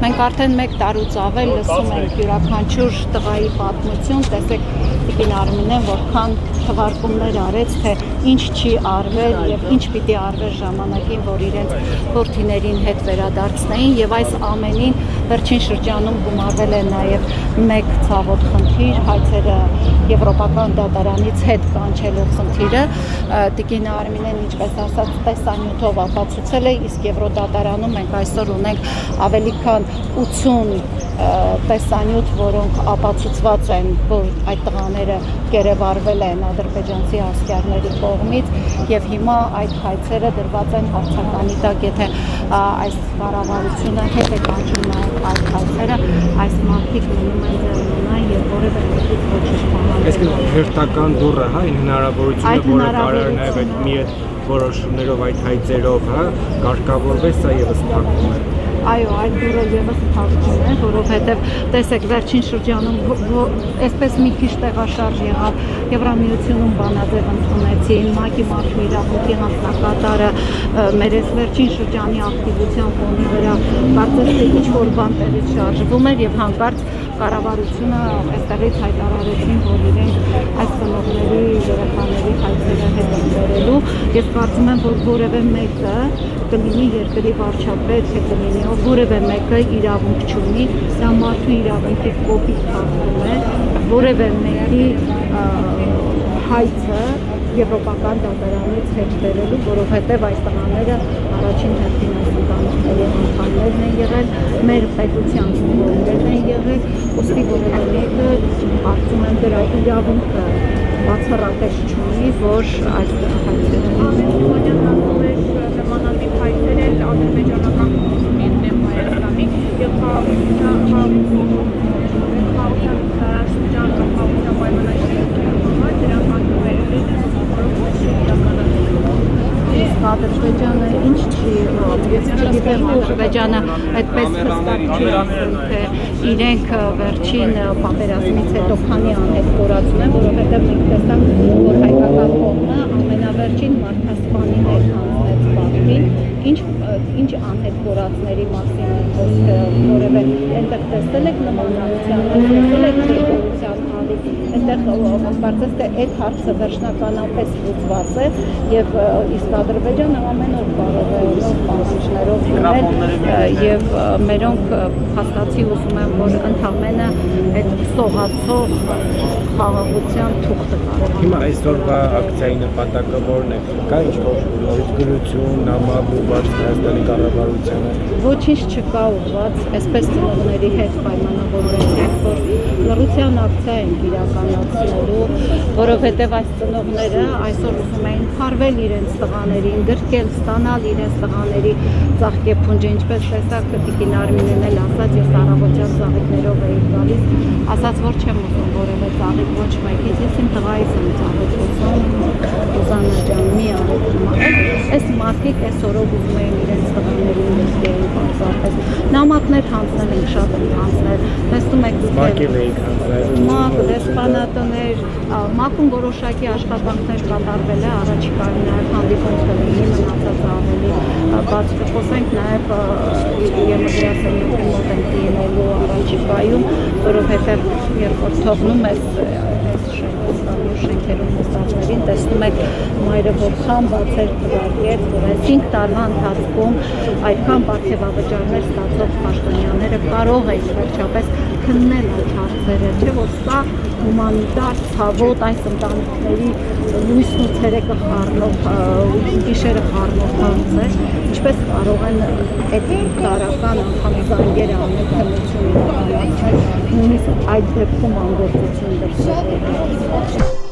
Մենք արդեն 1 տարուց ավել լսում ենք յուրաքանչյուր տղայի պատմություն, տեսեք Տիկին Արմինեն որքան թվարկումներ արեց, թե ինչ չի արվել եւ ինչ պիտի արվեր ժամանակին, որ իրենց որդիներին հետ վերադարձնեին եւ այս ամենին վերջին շրջանում գումարվել է նաեւ 1 ցավոտ խնդիր, հայցերը եվրոպական դատարանից հետ կանչելու խնդիրը, Տիկին Արմինեն ինչպես ասած տեսանյութով ապացուցել է, իսկ Եվրոդատարանում մենք այսօր ունենք ավելի քան 80 տեսանյութ, որոնք ապացուցված են, որ այդ տղաները գերեվարվել են ադրբեջանցի ասկերների կողմից եւ հիմա այդ հայցերը դրված են հարցականի տակ, եթե այս կառավարությունը հետ է կանչում նաեւ այդ հայցերը, այս մարդիկ մնում են ձեռնունայն եւ որևէ մեկից ոչինչ բանալու։ Այսինքն հերթական դուռը, հա, հնարավորությունը, որը կարող է նաեւ այդ մի որոշումներով այդ հայցերով, հա, կարգավորվել, սա եւս փակվում է։ Այո, այդ դուրը եւս փակվում է, որովհետեւ տեսեք վերջին շրջանում այսպես մի քիչ տեղաշարժ եղավ, Եվրամիությունում բանաձև ընդունեցին, ՄԱԿ-ի մարդու իրավունքի հանձնակատարը մեր այս վերջին շրջանի ակտիվության ֆոնի վրա կարծես թե ինչ-որ բան տեղից շարժվում էր եւ հանկարծ կառավարությունը այստեղից հայտարարեցին, որ իրենք այս ծնողների երեխաների հայցերը հետ են բերելու։ Ես կարծում եմ, որ որևէ մեկը կլինի երկրի վարչապետ, թե կլինի որևէ մեկը իրավունք չունի, դա մարդու իրավունքի կոպիտ խախտում է, որևէ մեկի հայցը եվրոպական դատարանից հետ բերելու, որովհետև այս տղաները առաջին հերթին այս ընտանիքների անդամներն են եղել, մեր պետության սիմվոլներն են եղել, ուստի որևէ մեկը կարծում եմ դրա իրավունքը բացառապես չունի, որ այս հայցերը նմանատիպ հայցեր էլ ադրբեջանական կողմից դեմ Հայաստանի եւ Ադրբեջանը ինչ չի, ես չգիտեմ Ադրբեջանը այդպես հստակ չի ասել, թե իրենք վերջին պատերազմից հետո քանի անհետքորացում են, որովհետև մենք տեսանք, որ հայկական կողմը ամենավերջին մարդասպանին էր հանձնեց Բաքվին, ինչ անհետքորացների մասին են խոսքը, որևէ այնտեղ տեսել եք նմանականության, տեսել եք քրիստոնեության հալի, այնտեղ կարծես թե այդ հարցը վերջնականապես լուծված է եւ իսկ Ադրբեջանը ամեն օր կարող է նոր պահանջներով գնել եւ մերոնք հաստատի ուզում են, որ ընդամենը այդ սողացող խաղաղության թուղթը կարող։ Հիմա այսօրվա ակցիայի նպատակը որն է։ Կա ինչ-որ նորից գրություն, նամակ ուղղված Հայաստանի կառավարությանը։ Ոչինչ չկա ուղղված, այսպես ծնողների հետ պայմանավորվեցինք, որ լռության ակցիա ենք իրականացնելու, որովհետև այս ծնողները այսօր ուզում էին փառվել իրենց տղաներին, գրկել, ստանալ իրենց տղաների ծաղկեփունջը, ինչպես տեսակ Տիկին Արմինեն էլ ասաց, ես առավոտյան ծաղիկներով էի գալիս, ասաց, որ չեմ ուզում որևէ ծաղիկ ոչ մեկից, ես իմ տղայից եմ ծաղիկ ուզում, Ուզանա ջան, մի արեք հիմա, այս մարդիկ այսօրով ուզում էին իրենց տղաներին գրկել պարզապես, նամակներ հանձնել ենք, շատ ենք հանձնել, տեսնում եք ՄԱԿ-ել էիք հանձնել, ՄԱԿ, դեսպանատներ, ՄԱԿ-ում որոշակի աշխատանքներ կատարվել է, առաջիկայում նաև հանդիպում կլինի, մնացած ավելի բաց կխոսենք նաև Եվրասենյակի մոտ ենք լինելու առաջիկայում, որովհետև երբ որ թողնում ես շենքերում նստածներին, տեսնում եք մայրը որքան բացեր թվարկեց, որ այս 5 տարվա ընթացքում այդքան պարգևավճարներ ստացող պաշտոնյաները կարող էին վերջապես քննել այդ հարցերը, չէ՞ որ սա հումանիտար ցավոտ այս ընտանիքների լույսն ու ցերեկը խառնող, գիշերը խառնող հարց է, ինչպես կարող են այդ տարական անգամ զանգերը անել քննություն իրականացնել, նույնիսկ այդ դեպքում անգործություն դրսևորել։